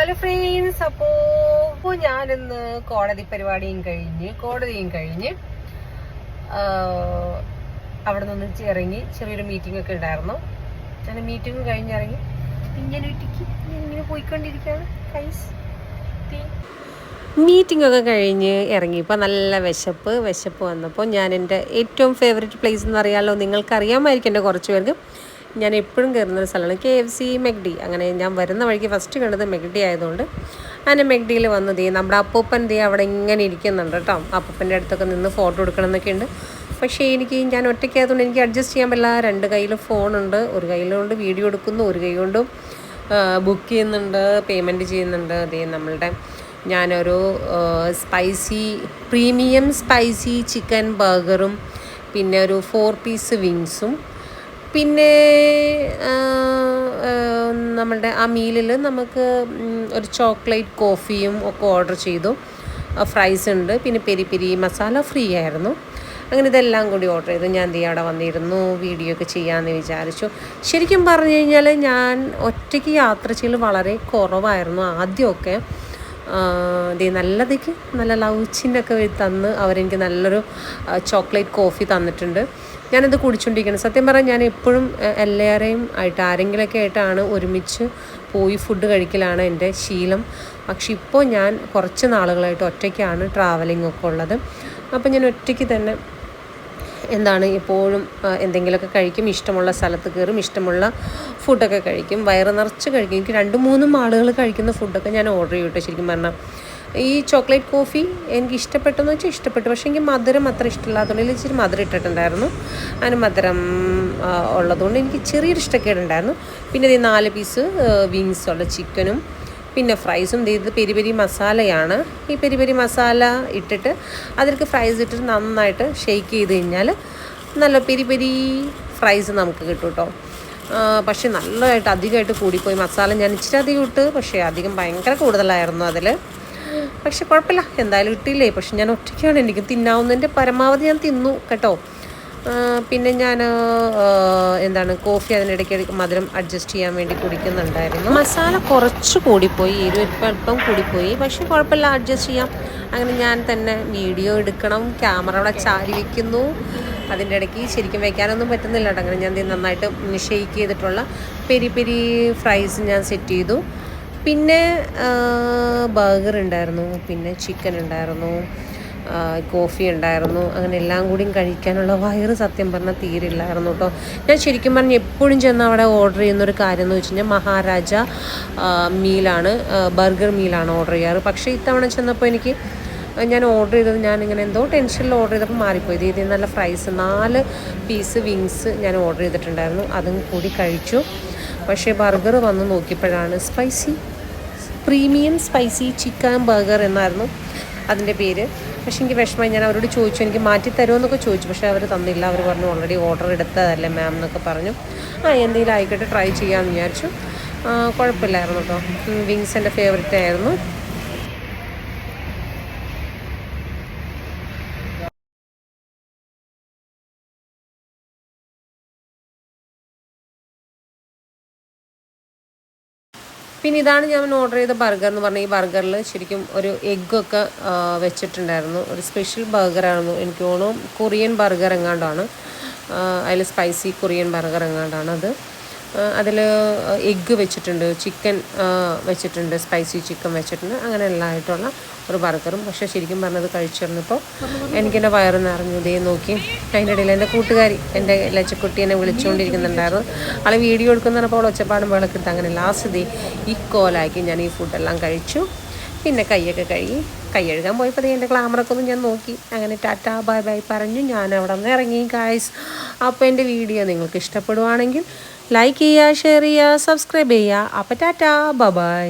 Hello friends, അപ്പോൾ ഞാനിന്ന് കോടതിയും കഴിഞ്ഞ് അവിടെ നിന്ന് ഇറങ്ങി. ചെറിയൊരു മീറ്റിംഗ് ഒക്കെ ഉണ്ടായിരുന്നു. ഞാൻ മീറ്റിംഗ് കഴിഞ്ഞിറങ്ങി ഇങ്ങനെ പോയിക്കൊണ്ടിരിക്കുകയാണ്. മീറ്റിംഗ് ഒക്കെ കഴിഞ്ഞ് ഇറങ്ങിയപ്പോൾ നല്ല വിശപ്പ് വന്നപ്പോൾ ഞാൻ എൻ്റെ ഏറ്റവും ഫേവറേറ്റ് പ്ലേസ് എന്ന് അറിയാമല്ലോ, നിങ്ങൾക്കറിയാമായിരിക്കും എൻ്റെ കുറച്ച് പേർക്ക്. ഞാൻ എപ്പോഴും കയറുന്നൊരു സ്ഥലമാണ് KFC, മെക്ഡി. അങ്ങനെ ഞാൻ വരുന്ന വഴിക്ക് ഫസ്റ്റ് കണ്ടത് മെക്ഡി ആയതുകൊണ്ട് അങ്ങനെ മെക്ഡിയിൽ വന്നത് നമ്മുടെ അപ്പൂപ്പൻ അവിടെ ഇങ്ങനെ ഇരിക്കുന്നുണ്ട് കേട്ടോ. അപ്പൂപ്പൻ്റെ അടുത്തൊക്കെ നിന്ന് ഫോട്ടോ എടുക്കണം എന്നൊക്കെ ഉണ്ട്. പക്ഷേ ഞാൻ ഒറ്റയ്ക്കായതുകൊണ്ട് എനിക്ക് അഡ്ജസ്റ്റ് ചെയ്യാൻ പറ്റില്ല. 2 കയ്യിലും ഫോണുണ്ട്. ഒരു കയ്യിലുകൊണ്ട് വീഡിയോ എടുക്കുന്നു, ഒരു കൈ കൊണ്ടും ബുക്ക് ചെയ്യുന്നുണ്ട്, പേയ്മെൻറ്റ് ചെയ്യുന്നുണ്ട്. നമ്മളുടെ ഞാനൊരു പ്രീമിയം സ്പൈസി ചിക്കൻ ബർഗറും പിന്നെ ഒരു 4 പീസ് വിങ്സും പിന്നെ നമ്മളുടെ ആ മീലിൽ നമുക്ക് ഒരു ചോക്ലേറ്റ് കോഫിയും ഒക്കെ ഓർഡർ ചെയ്തു. ഫ്രൈസ് ഉണ്ട്, പിന്നെ പെരി മസാല ഫ്രീ ആയിരുന്നു. അങ്ങനെ ഇതെല്ലാം കൂടി ഓർഡർ ചെയ്തു. ഞാൻ അവിടെ വന്നിരുന്നു, വീഡിയോ ഒക്കെ ചെയ്യാമെന്ന് വിചാരിച്ചു. ശരിക്കും പറഞ്ഞു കഴിഞ്ഞാൽ ഞാൻ ഒറ്റയ്ക്ക് യാത്ര ചെയ്യൽ വളരെ കുറവായിരുന്നു ആദ്യമൊക്കെ. നല്ല ലൗച്ചിനൊക്കെ തന്ന് അവരെനിക്ക് നല്ലൊരു ചോക്ലേറ്റ് കോഫി തന്നിട്ടുണ്ട്. ഞാനത് കുടിച്ചുകൊണ്ടിരിക്കണം. സത്യം പറഞ്ഞാൽ ഞാൻ എപ്പോഴും എല്ലാവരെയും ആയിട്ട് ആരെങ്കിലുമൊക്കെ ആയിട്ടാണ് ഒരുമിച്ച് പോയി ഫുഡ് കഴിക്കലാണ് എൻ്റെ ശീലം. പക്ഷെ ഇപ്പോൾ ഞാൻ കുറച്ച് നാളുകളായിട്ട് ഒറ്റയ്ക്കാണ് ട്രാവലിംഗ് ഒക്കെ ഉള്ളത്. അപ്പോൾ ഞാൻ ഒറ്റയ്ക്ക് തന്നെ എപ്പോഴും എന്തെങ്കിലുമൊക്കെ കഴിക്കും, ഇഷ്ടമുള്ള സ്ഥലത്ത് കയറും, ഇഷ്ടമുള്ള ഫുഡൊക്കെ കഴിക്കും, വയറ് നിറച്ച് കഴിക്കും. എനിക്ക് 2-3 ആളുകൾ കഴിക്കുന്ന ഫുഡൊക്കെ ഞാൻ ഓർഡർ ചെയ്യട്ടെ. ശരിക്കും പറഞ്ഞാൽ ഈ ചോക്ലേറ്റ് കോഫി എനിക്ക് ഇഷ്ടപ്പെട്ടെന്ന് വെച്ചാൽ ഇഷ്ടപ്പെട്ടു. പക്ഷേ എനിക്ക് മധുരം അത്ര ഇഷ്ടമില്ലാത്തതുകൊണ്ട് ഇച്ചിരി മധുരം ഇട്ടിട്ടുണ്ടായിരുന്നു. അതിന് മധുരം ഉള്ളതുകൊണ്ട് എനിക്ക് ചെറിയൊരു ഇഷ്ടക്കേടുണ്ടായിരുന്നു. പിന്നെ 4 പീസ് വിങ്സ് ഉള്ള ചിക്കനും പിന്നെ ഫ്രൈസും. ഇത് പെരി മസാലയാണ്. ഈ പെരി മസാല ഇട്ടിട്ട് അതിലേക്ക് ഫ്രൈസ് ഇട്ടിട്ട് നന്നായിട്ട് ഷെയ്ക്ക് ചെയ്ത് കഴിഞ്ഞാൽ നല്ല പെരി ഫ്രൈസ് നമുക്ക് കിട്ടും കേട്ടോ. പക്ഷേ നല്ലതായിട്ട് അധികമായിട്ട് കൂടിപ്പോയി മസാല. ഞാൻ ഇച്ചിരി അധികം ഇട്ട്, പക്ഷേ അധികം ഭയങ്കര കൂടുതലായിരുന്നു അതിൽ. പക്ഷെ കുഴപ്പമില്ല, എന്തായാലും ഇട്ടില്ലേ. പക്ഷെ ഞാൻ ഒറ്റയ്ക്കാണ്, എനിക്ക് തിന്നാവുന്നതിൻ്റെ പരമാവധി ഞാൻ തിന്നു കേട്ടോ. പിന്നെ ഞാൻ കോഫി അതിനിടയ്ക്ക് മധുരം അഡ്ജസ്റ്റ് ചെയ്യാൻ വേണ്ടി കുടിക്കുന്നുണ്ടായിരുന്നു. മസാല കുറച്ച് കൂടിപ്പോയി, അല്പം കൂടിപ്പോയി. പക്ഷെ കുഴപ്പമില്ല, അഡ്ജസ്റ്റ് ചെയ്യാം. അങ്ങനെ ഞാൻ തന്നെ വീഡിയോ എടുക്കണം, ക്യാമറ അവിടെ ചാരി വയ്ക്കുന്നു. അതിൻ്റെ ഇടയ്ക്ക് ശരിക്കും വയ്ക്കാനൊന്നും പറ്റുന്നില്ല കേട്ടോ. അങ്ങനെ ഞാൻ നന്നായിട്ട് ഷെയ്ക്ക് ചെയ്തിട്ടുള്ള പെരി ഫ്രൈസ് ഞാൻ സെറ്റ് ചെയ്തു. പിന്നെ ബർഗർ ഉണ്ടായിരുന്നു, പിന്നെ ചിക്കൻ ഉണ്ടായിരുന്നു, കോഫി ഉണ്ടായിരുന്നു. അങ്ങനെ എല്ലാം കൂടിയും കഴിക്കാനുള്ള വയറ് സത്യം പറഞ്ഞാൽ തീരില്ലായിരുന്നു കേട്ടോ. ഞാൻ ശരിക്കും പറഞ്ഞാൽ എപ്പോഴും ചെന്ന് അവിടെ ഓർഡർ ചെയ്യുന്നൊരു കാര്യം എന്ന് വെച്ച് കഴിഞ്ഞാൽ മഹാരാജ മീലാണ്, ബർഗർ മീലാണ് ഓർഡർ ചെയ്യാറ്. പക്ഷേ ഇത്തവണ ചെന്നപ്പോൾ ഞാൻ ഓർഡർ ചെയ്തത് ഞാനിങ്ങനെ എന്തോ ടെൻഷനിൽ ഓർഡർ ചെയ്തപ്പോൾ മാറിപ്പോയത്. ഇതിൽ നല്ല ഫ്രൈസ് 4 പീസ് വിങ്സ് ഞാൻ ഓർഡർ ചെയ്തിട്ടുണ്ടായിരുന്നു. അതും കൂടി കഴിച്ചു. പക്ഷേ ബർഗർ വന്ന് നോക്കിയപ്പോഴാണ് പ്രീമിയം സ്പൈസി ചിക്കൻ ബർഗർ എന്നായിരുന്നു അതിൻ്റെ പേര്. പക്ഷേ എനിക്ക് വിഷമമായി. ഞാൻ അവരോട് ചോദിച്ചു എനിക്ക് മാറ്റി തരുമോ ചോദിച്ചു. പക്ഷേ അവർ തന്നില്ല. അവർ പറഞ്ഞു ഓൾറെഡി ഓർഡർ എടുത്തതല്ലേ മാം എന്നൊക്കെ പറഞ്ഞു. എന്തെങ്കിലും ആയിക്കോട്ടെ, ട്രൈ ചെയ്യാമെന്ന് വിചാരിച്ചു. കുഴപ്പമില്ലായിരുന്നു കേട്ടോ. വിങ്സ് എൻ്റെ ഫേവറേറ്റ് ആയിരുന്നു. പിന്നെ ഇതാണ് ഞാൻ ഓർഡർ ചെയ്ത ബർഗർ എന്ന് പറഞ്ഞാൽ. ഈ ബർഗറിൽ ശരിക്കും ഒരു എഗ്ഗൊക്കെ വെച്ചിട്ടുണ്ടായിരുന്നു. ഒരു സ്പെഷ്യൽ ബർഗറായിരുന്നു. എനിക്ക് തോന്നുന്നു കൊറിയൻ ബർഗർ എങ്ങാണ്ടാണ്. അതിൽ സ്പൈസി കൊറിയൻ ബർഗർ എങ്ങാണ്ടാണ് അത്. അതിൽ എഗ്ഗ് വെച്ചിട്ടുണ്ട്, ചിക്കൻ വെച്ചിട്ടുണ്ട്, സ്പൈസി ചിക്കൻ വെച്ചിട്ടുണ്ട്. അങ്ങനെ എല്ലാം ആയിട്ടുള്ള ഒരു ബർഗറും. പക്ഷേ ശരിക്കും പറഞ്ഞത് കഴിച്ചിരുന്നപ്പോൾ എനിക്കെൻ്റെ വയറ് നിറഞ്ഞു. ഇതേ നോക്കി. അതിൻ്റെ ഇടയിൽ എൻ്റെ കൂട്ടുകാരി, എൻ്റെ ലച്ചക്കുട്ടി എന്നെ വിളിച്ചുകൊണ്ടിരിക്കുന്നുണ്ടായിരുന്നു. ആളെ വീഡിയോ എടുക്കുന്നപ്പോൾ അവൾ ഒച്ചപ്പാടും വെള്ളമൊക്കെ എടുത്ത് അങ്ങനെ ലാസ്റ്റ് ഈ കോലാക്കി ഞാൻ ഈ ഫുഡെല്ലാം കഴിച്ചു. പിന്നെ കൈയൊക്കെ കഴുകി കൈയ്യഴുകാൻ പോയപ്പോൾ എൻ്റെ ക്ലാമറൊക്കെ ഒന്ന് ഞാൻ നോക്കി. അങ്ങനെ ടാറ്റാ ബൈ ബൈ പറഞ്ഞു ഞാൻ അവിടെ നിന്ന് ഇറങ്ങി ഗായ്സ്. അപ്പോൾ എൻ്റെ വീഡിയോ നിങ്ങൾക്ക് ഇഷ്ടപ്പെടുവാണെങ്കിൽ ലൈക്ക് ചെയ്യുക, ഷെയർ ചെയ്യുക, സബ്സ്ക്രൈബ് ചെയ്യുക. അപ്പോൾ ടാറ്റാ ബൈ.